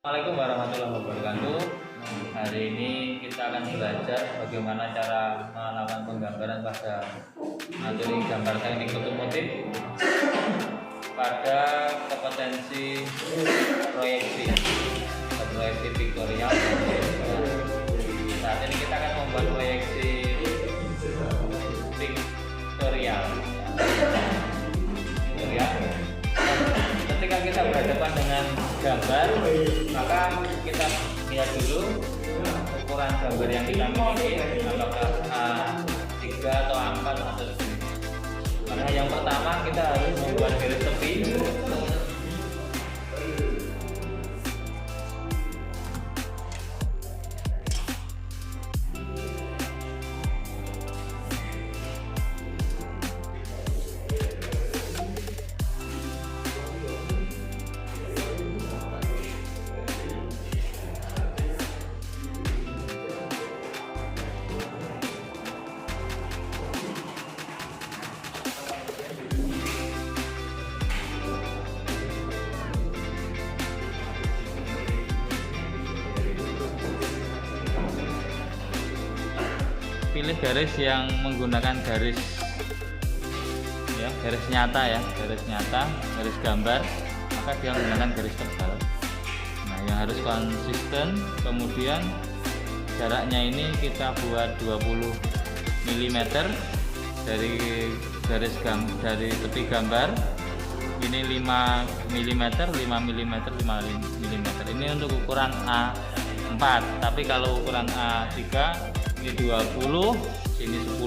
Assalamualaikum warahmatullahi wabarakatuh. Hari ini kita akan belajar bagaimana cara melakukan penggambaran pada materi gambar teknik otomotif pada kompetensi proyeksi piktorial. Saat ini kita akan membuat proyeksi piktorial. Ketika kita berhadapan dengan gambar, maka kita lihat dulu ukuran gambar yang kita miliki, apakah A3 atau A4 atau sebagainya. Maka yang pertama kita harus membuat garis tepi. Pilih garis yang menggunakan garis nyata ya, garis gambar, maka dia menggunakan garis tebal. Nah, yang harus konsisten. Kemudian jaraknya ini kita buat 20 mm dari dari tepi gambar. Ini 5 mm, 5 mm, 5 mm. Ini untuk ukuran A4, tapi kalau ukuran A3 ini 20, sini 10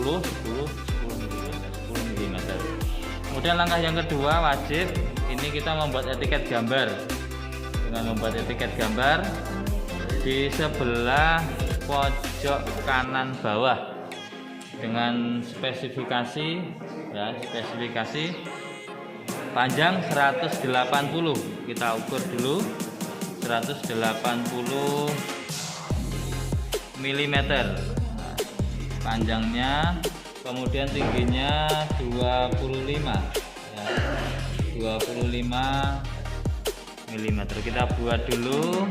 mm. Kemudian langkah yang kedua wajib ini kita membuat etiket gambar. Dengan membuat etiket gambar di sebelah pojok kanan bawah dengan spesifikasi panjang 180. Kita ukur dulu 180 mm. Panjangnya, kemudian tingginya 25 ya, 25 mm. Kita buat dulu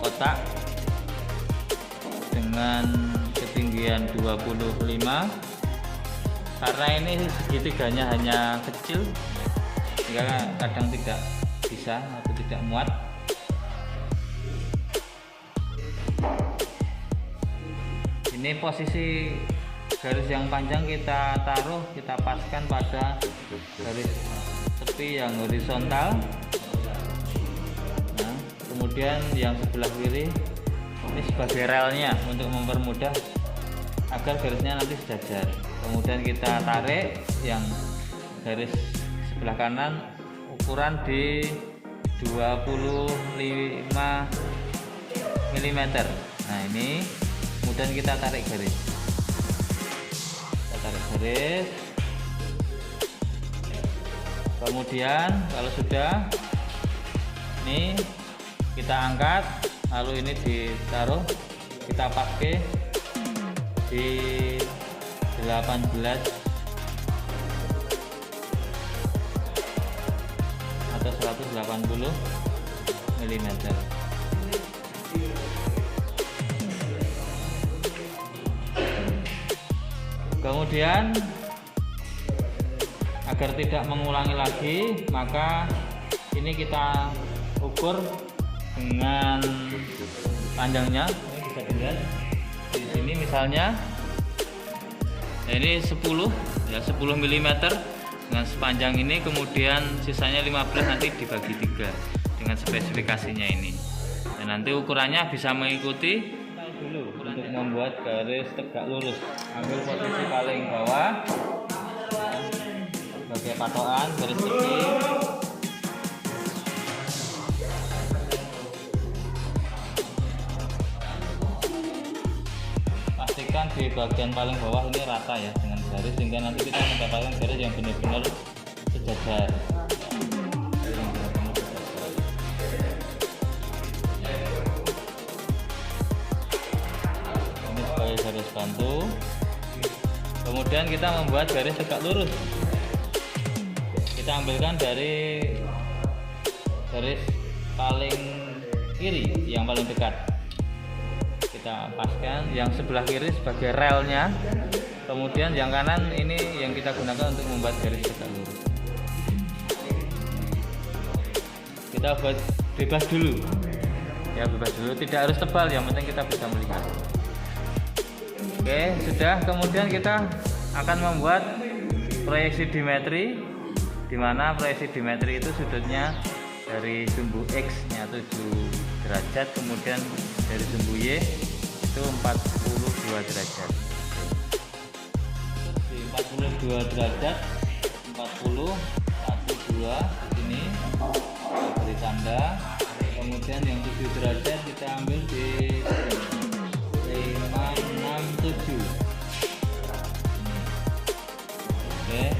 kotak dengan ketinggian 25, karena ini segitiganya hanya kecil sehingga kadang tidak bisa atau tidak muat. Ini posisi garis yang panjang kita taruh, kita paskan pada garis tepi yang horizontal. Nah, kemudian yang sebelah kiri ini sebagai relnya untuk mempermudah agar garisnya nanti sejajar. Kemudian kita tarik yang garis sebelah kanan ukuran di 25 mm. Nah, ini kemudian kita tarik garis. Kemudian kalau sudah, ini kita angkat, lalu ini ditaruh, kita pakai di 18 atau 180 mm. Kemudian agar tidak mengulangi lagi, maka ini kita ukur dengan panjangnya. Ini bisa dilihat di sini misalnya, ini 10 mm dengan sepanjang ini, kemudian sisanya 15 nanti dibagi 3 dengan spesifikasinya ini. Dan nanti ukurannya bisa mengikuti dulu untuk membuat garis tegak lurus. Ambil posisi paling bawah sebagai patokan garis tepi. Pastikan di bagian paling bawah ini rata ya dengan garis, sehingga nanti kita mendapatkan garis yang benar-benar sejajar. Garis bantu. Kemudian kita membuat garis tegak lurus. Kita ambilkan dari garis paling kiri yang paling dekat kita paskan, yang sebelah kiri sebagai relnya, kemudian yang kanan ini yang kita gunakan untuk membuat garis tegak lurus. Kita buat bebas dulu ya, bebas dulu, tidak harus tebal, yang penting kita bisa melihat. Oke, sudah. Kemudian kita akan membuat proyeksi dimetri, di mana proyeksi dimetri itu sudutnya dari sumbu X nya 7 derajat, kemudian dari sumbu Y itu 42 derajat. Di 42 derajat 40 1 2 ini kita beri tanda, kemudian yang 7 derajat kita ambil di 5 6 7. Oke,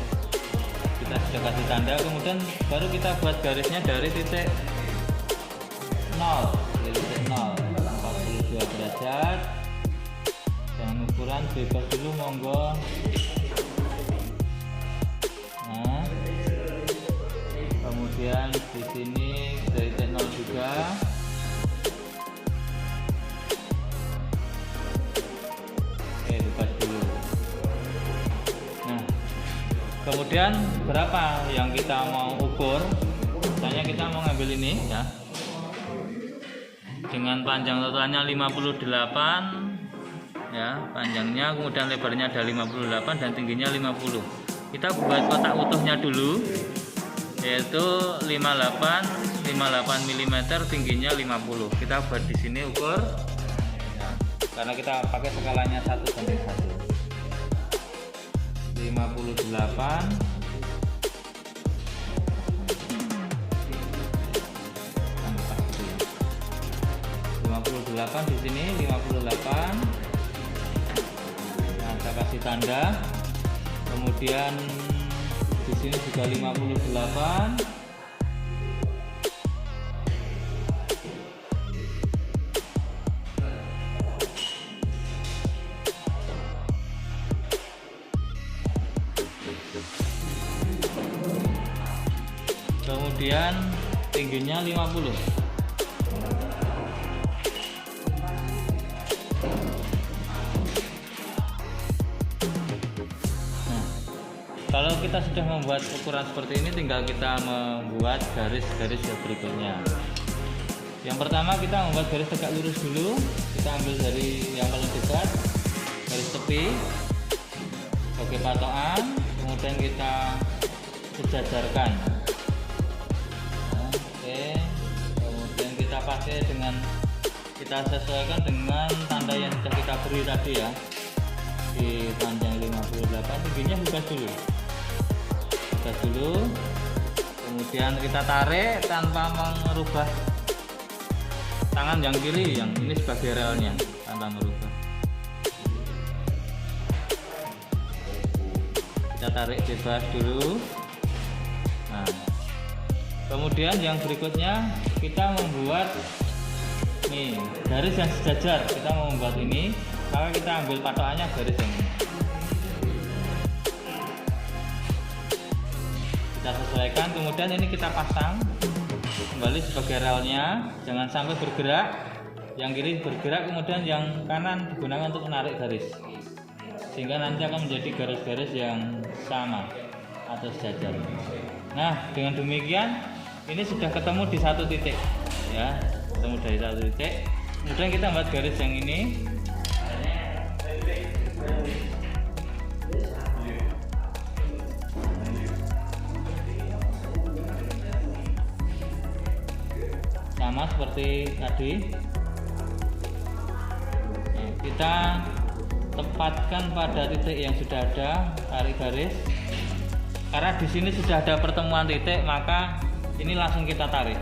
kita sudah kasih tanda, kemudian baru kita buat garisnya dari titik 0, dari titik 0 42 derajat, dan ukuran bebas dulu monggo. Nah, kemudian di sini dari titik 0 juga. Oke, bebas dulu. Nah, kemudian berapa yang kita mau ukur? Misalnya kita mau ngambil ini ya, dengan panjang totalnya 58 ya, panjangnya, kemudian lebarnya ada 58 dan tingginya 50. Kita buat kotak utuhnya dulu, yaitu 58 mm, tingginya 50. Kita buat di sini ukur ya, karena kita pakai skalanya 1:1. 58 di sini 58. Nah, kita kasih tanda. Kemudian di sini juga 58. Kemudian tingginya 50. Kalau kita sudah membuat ukuran seperti ini, tinggal kita membuat garis-garis yang berikutnya. Yang pertama kita membuat garis tegak lurus dulu. Kita ambil dari yang paling dekat, garis tepi sebagai patokan, kemudian kita sejajarkan. Oke, kemudian kita pakai dengan, kita sesuaikan dengan tanda yang sudah kita beri tadi ya, di panjang 58, tingginya bebas dulu, kemudian kita tarik tanpa merubah tangan yang kiri, yang ini sebagai relnya, tanpa merubah. Kita tarik bebas dulu. Nah, kemudian yang berikutnya kita membuat nih garis yang sejajar. Kita mau membuat ini, maka kita ambil patokannya garis yang ini. Kita sesuaikan, kemudian ini kita pasang kembali sebagai relnya. Jangan sampai bergerak, yang kiri bergerak, kemudian yang kanan digunakan untuk menarik garis, sehingga nanti akan menjadi garis-garis yang sama atau sejajar. Nah, dengan demikian ini sudah ketemu di satu titik ya, ketemu dari satu titik. Kemudian kita buat garis yang ini. Sama seperti tadi. Nah, kita tempatkan pada titik yang sudah ada, tarik garis. Karena di sini sudah ada pertemuan titik, maka ini langsung kita tarik.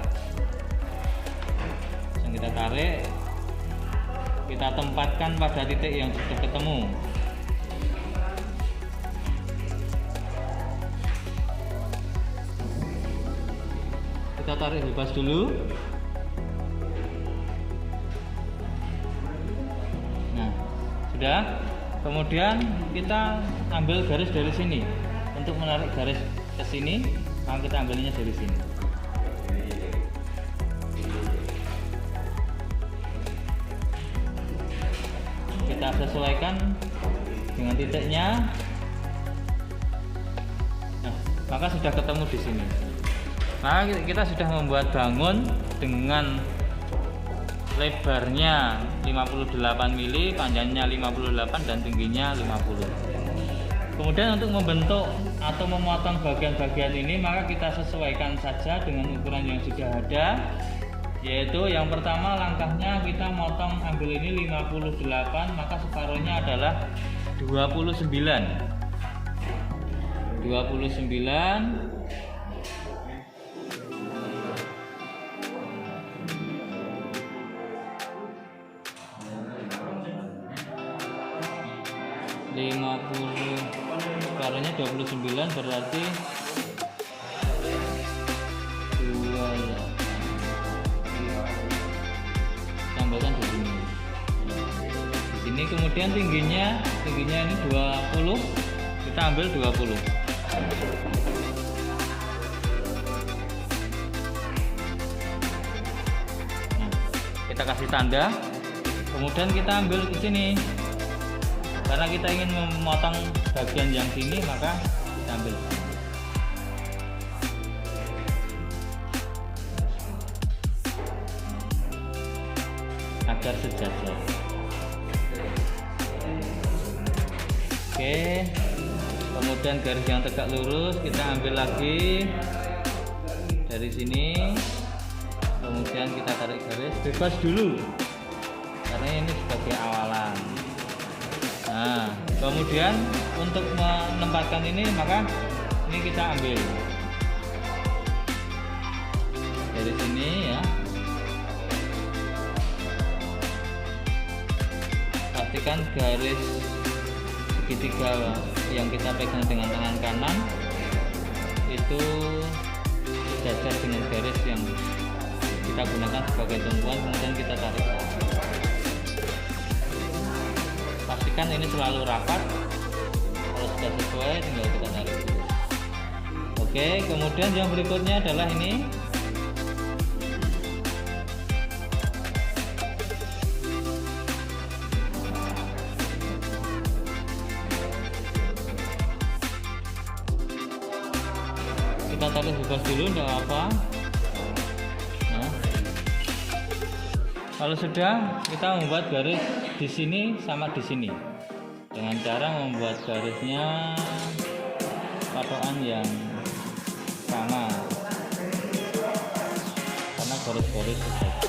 Kita tarik, kita tempatkan pada titik yang sudah ketemu. Kita tarik bebas dulu. Nah, sudah. Kemudian kita ambil garis dari sini. Untuk menarik garis ke sini, maka kita ambilnya dari sini. sesuaikan dengan titiknya. Nah, maka sudah ketemu di sini. Maka kita sudah membuat bangun dengan lebarnya 58 mili, panjangnya 58 dan tingginya 50. Kemudian untuk membentuk atau memotong bagian-bagian ini, maka kita sesuaikan saja dengan ukuran yang sudah ada. Yaitu yang pertama langkahnya kita motong, ambil ini 58, maka separuhnya adalah 29. 50 separuhnya 29 berarti 2 tambahkan di sini. Di sini kemudian tingginya ini 20, kita ambil 20. Nah, kita kasih tanda. Kemudian kita ambil ke sini. Karena kita ingin memotong bagian yang sini, maka kita ambil agar sejajar. Oke, kemudian garis yang tegak lurus kita ambil lagi dari sini. Kemudian kita tarik garis bebas dulu, karena ini sebagai awalan. Nah, kemudian untuk menempatkan ini, maka ini kita ambil dari sini ya. Pastikan garis segitiga yang kita pegang dengan tangan kanan itu sejajar dengan garis yang kita gunakan sebagai tumpuan, kemudian kita tarik. Pastikan ini selalu rapat. Kalau sudah sesuai tinggal kita tarik. Oke, kemudian yang berikutnya adalah ini. Kita tarik bebas dulu, tidak apa. Nah, kalau sudah, kita membuat garis di sini sama di sini dengan cara membuat garisnya patokan yang sama, karena garis-garis sejajar.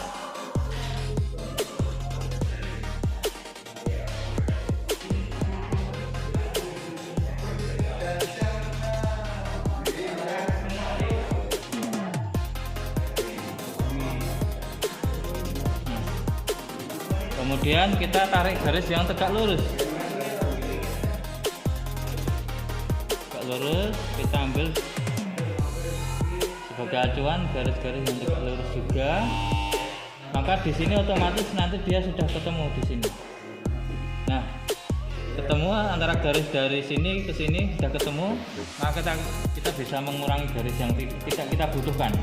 Kemudian kita tarik garis yang tegak lurus. Tegak lurus, kita ambil sebagai acuan garis-garis yang tegak lurus juga. Maka di sini otomatis nanti dia sudah ketemu di sini. Nah, ketemu antara garis dari sini ke sini sudah ketemu, maka kita bisa mengurangi garis yang tidak kita butuhkan.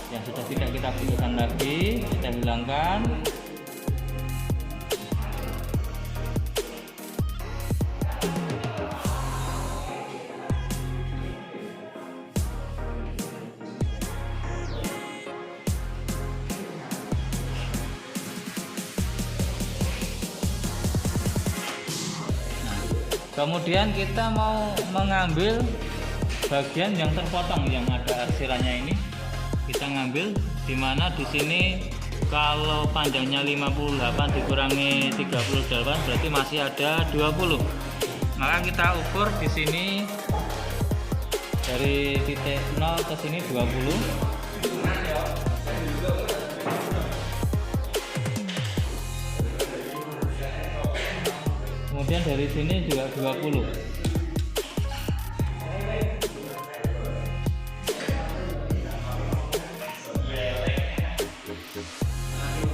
Yang sudah tidak kita butuhkan lagi, kita hilangkan. Kemudian kita mau mengambil bagian yang terpotong yang ada arsirannya ini. Kita ngambil di mana di sini kalau panjangnya 58 dikurangi 38 berarti masih ada 20. Maka kita ukur di sini dari titik 0 ke sini 20. Kemudian dari sini juga 20.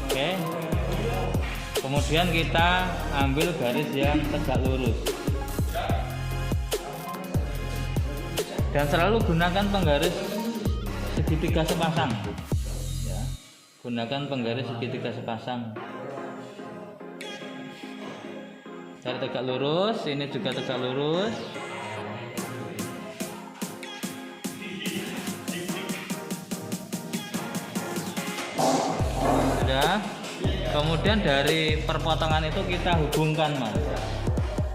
Oke. Kemudian kita ambil garis yang tegak lurus. Dan selalu gunakan penggaris segitiga sepasang. Ya. Gunakan penggaris segitiga sepasang. Cari tegak lurus, ini juga tegak lurus. Sudah. Kemudian dari perpotongan itu kita hubungkan, Mas.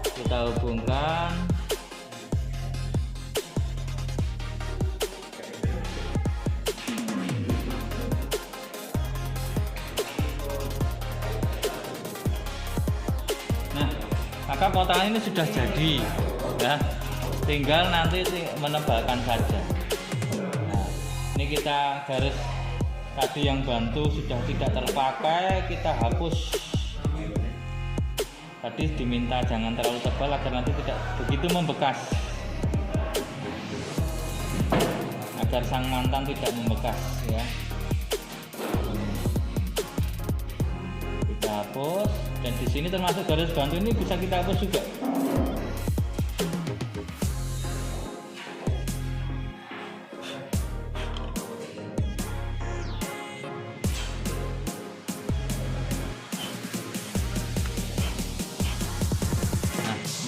Kita hubungkan. Nah, maka potongan ini sudah jadi, ya. Tinggal nanti menebalkan saja. Nah, ini kita garis tadi yang bantu sudah tidak terpakai, kita hapus. Tadi diminta jangan terlalu tebal agar nanti tidak begitu membekas, agar sang mantan tidak membekas, ya. Kita hapus, dan di sini termasuk garis bantu ini bisa kita hapus juga.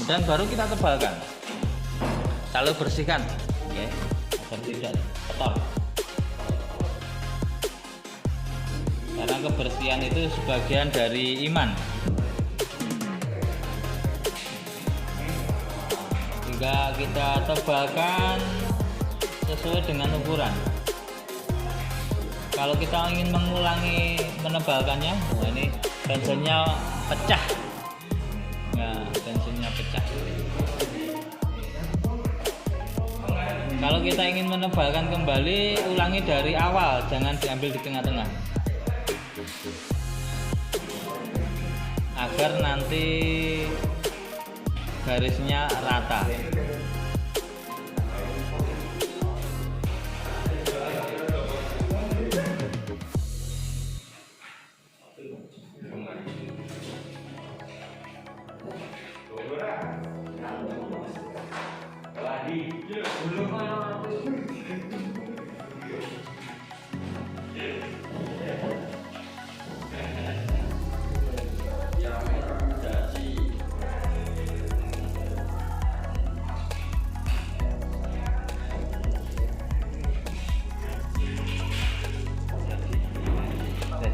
Dan baru kita tebalkan, lalu bersihkan, oke, agar tidak kotor. Karena kebersihan itu sebagian dari iman. Jika kita tebalkan sesuai dengan ukuran. Kalau kita ingin mengulangi menebalkannya, nah ini pensilnya pecah. Nah, pensilnya pecah. Kalau kita ingin menebalkan kembali, ulangi dari awal, jangan diambil di tengah-tengah, agar nanti garisnya rata.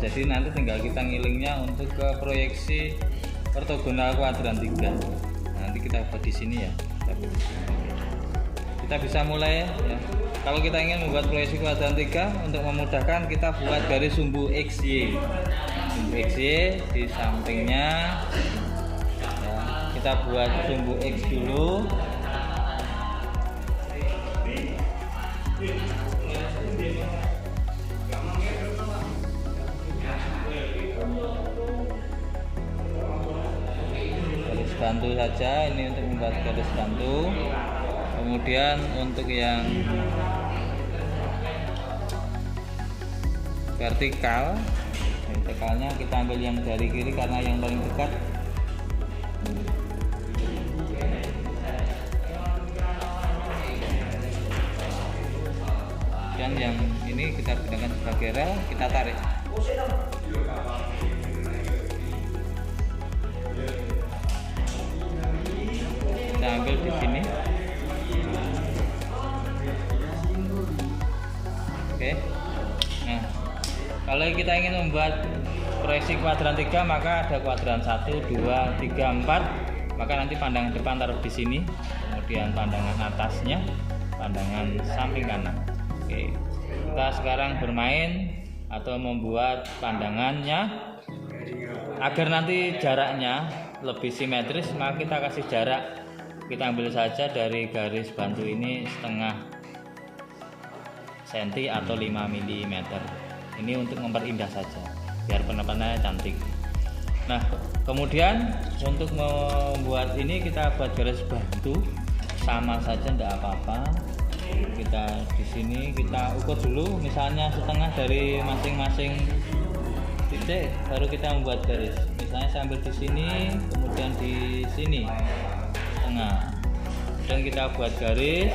Jadi nanti tinggal kita ngilingnya untuk ke proyeksi ortogonal kuadran 3. Nanti kita buat di sini ya. Kita bisa mulai ya. Kalau kita ingin membuat proyeksi kuadran 3, untuk memudahkan kita buat garis sumbu XY. Sumbu XY di sampingnya ya, kita buat sumbu X dulu. Bantu saja, ini untuk membuat garis bantu. Kemudian untuk yang vertikalnya kita ambil yang dari kiri karena yang paling dekat. Dan yang ini kita gunakan sebagai rel, kita tarik. Kita ambil di sini. Oke. Nah, kalau kita ingin membuat proyeksi kuadran 3, maka ada kuadran 1, 2, 3, 4. Maka nanti pandangan depan taruh di sini, kemudian pandangan atasnya, pandangan samping kanan. Oke. Kita sekarang bermain atau membuat pandangannya agar nanti jaraknya lebih simetris, maka kita kasih jarak. Kita ambil saja dari garis bantu ini setengah senti atau 5 mm. Ini untuk memperindah saja biar penempatannya cantik. Nah, kemudian untuk membuat ini kita buat garis bantu sama saja, tidak apa-apa. Kita di sini kita ukur dulu, misalnya setengah dari masing-masing titik, baru kita membuat garis. Misalnya saya ambil di sini, kemudian di sini setengah, dan kita buat garis.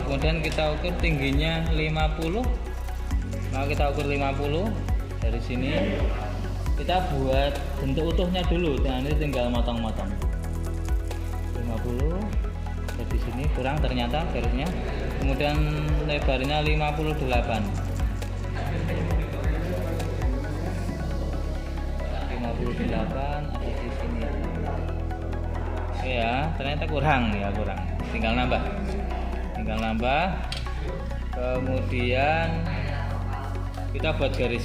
kemudian kita ukur tingginya 50. Nah, kita ukur 50 dari sini. Kita buat bentuk utuhnya dulu. Nah, ini tinggal motong-motong. 50 dari sini kurang ternyata garisnya. Kemudian lebarnya 58. 58 ada di sini. Oke ya, ternyata kurang. Tinggal nambah. Kemudian kita buat garis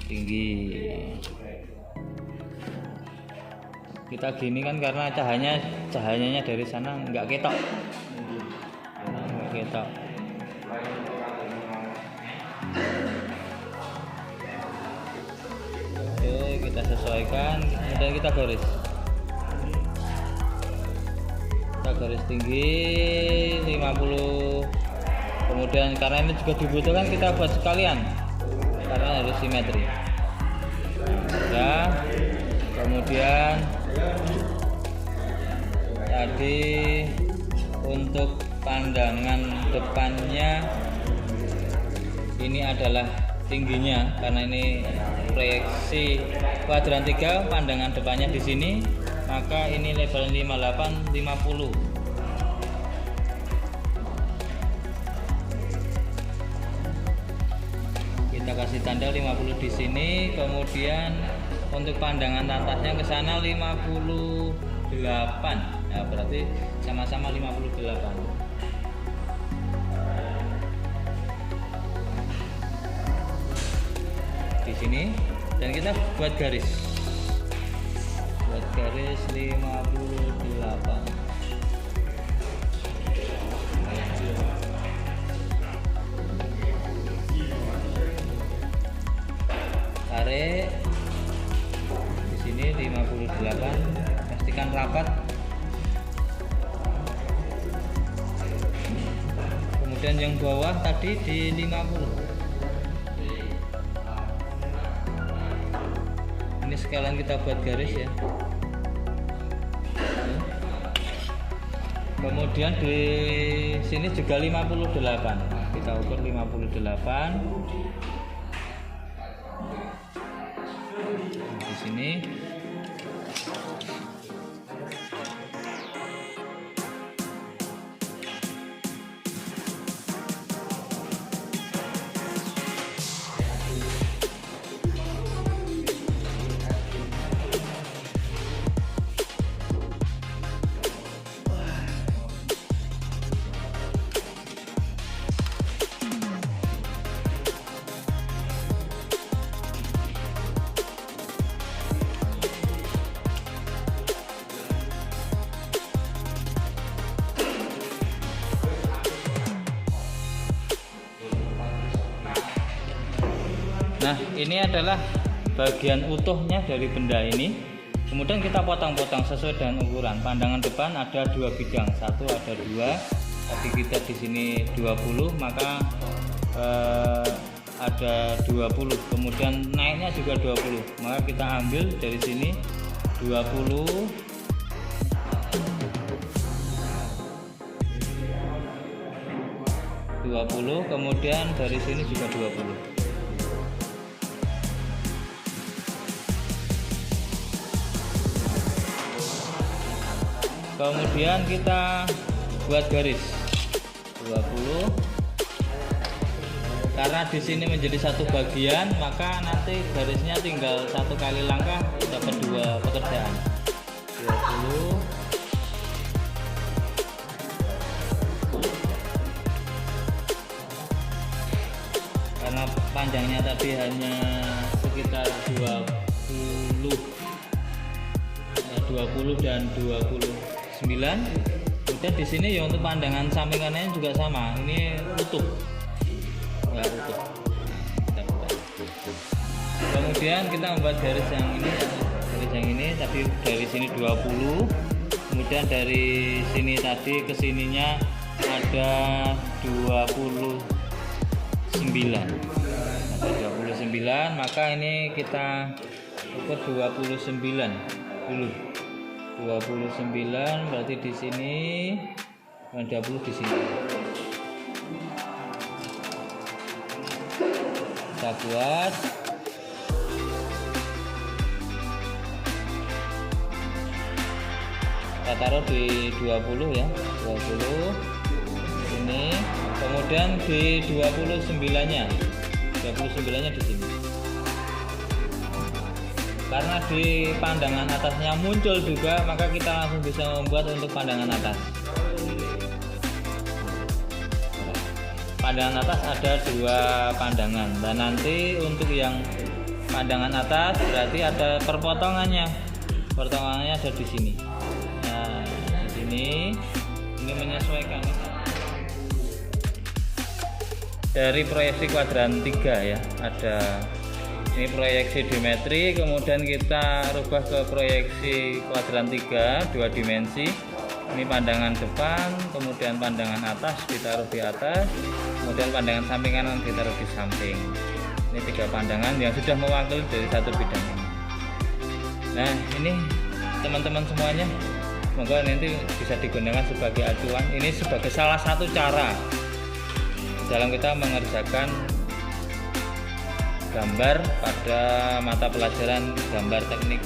tinggi. Kita gini kan karena cahayanya dari sana nggak ketok. Oke, kita sesuaikan, kemudian kita garis tinggi 50. Kemudian karena ini juga dibutuhkan, kita buat sekalian karena harus simetri ya. Kemudian tadi untuk pandangan depannya ini adalah tingginya, karena ini proyeksi kuadran 3, pandangan depannya di sini, maka ini level 58 50. Kita kasih tanda 50 di sini. Kemudian untuk pandangan atasnya ke sana 58. Ya, berarti sama-sama 58. Di sini, dan kita buat garis 58. Tarik di sini 58, pastikan rapat. Kemudian yang bawah tadi di 50. Ini sekalian kita buat garis ya. Kemudian di sini juga 58. Kita ukur 58. Di sini nah, ini adalah bagian utuhnya dari benda ini. Kemudian kita potong-potong sesuai dengan ukuran. Pandangan depan ada 2 bidang, satu ada 2. Tadi kita di sini 20, maka ada 20. Kemudian naiknya juga 20, maka kita ambil dari sini 20. Kemudian dari sini juga 20. Kemudian kita buat garis 20. Karena di sini menjadi satu bagian, maka nanti garisnya tinggal satu kali langkah dapat 2 pekerjaan. 20. Karena panjangnya tadi hanya sekitar 20 dan 29. Kemudian di sini ya untuk pandangan samping kanannya juga sama. Ini utuh. Ya, utuh. Kemudian kita membuat garis yang ini, tapi dari sini 20. Kemudian dari sini tadi ke sininya ada 29. Maka ini kita ukur 29 dulu. 29 berarti di sini yang 20 di sini. Kita buat kita taruh di 20 ya, 20 ini, kemudian di 29-nya di sini. Karena di pandangan atasnya muncul juga, maka kita langsung bisa membuat untuk pandangan atas. Pandangan atas ada 2 pandangan, dan nanti untuk yang pandangan atas berarti ada perpotongannya. Perpotongannya ada di sini. Nah, di sini ini menyesuaikan dari proyeksi kuadran 3 ya. Ada ini proyeksi dimetri, kemudian kita rubah ke proyeksi kuadran 3 2 dimensi. Ini pandangan depan, kemudian pandangan atas ditaruh di atas, kemudian pandangan samping kanan ditaruh di samping. Ini 3 pandangan yang sudah mewakili dari satu bidang ini. Nah, ini teman-teman semuanya, semoga nanti bisa digunakan sebagai acuan. Ini sebagai salah satu cara dalam kita mengerjakan gambar pada mata pelajaran gambar teknik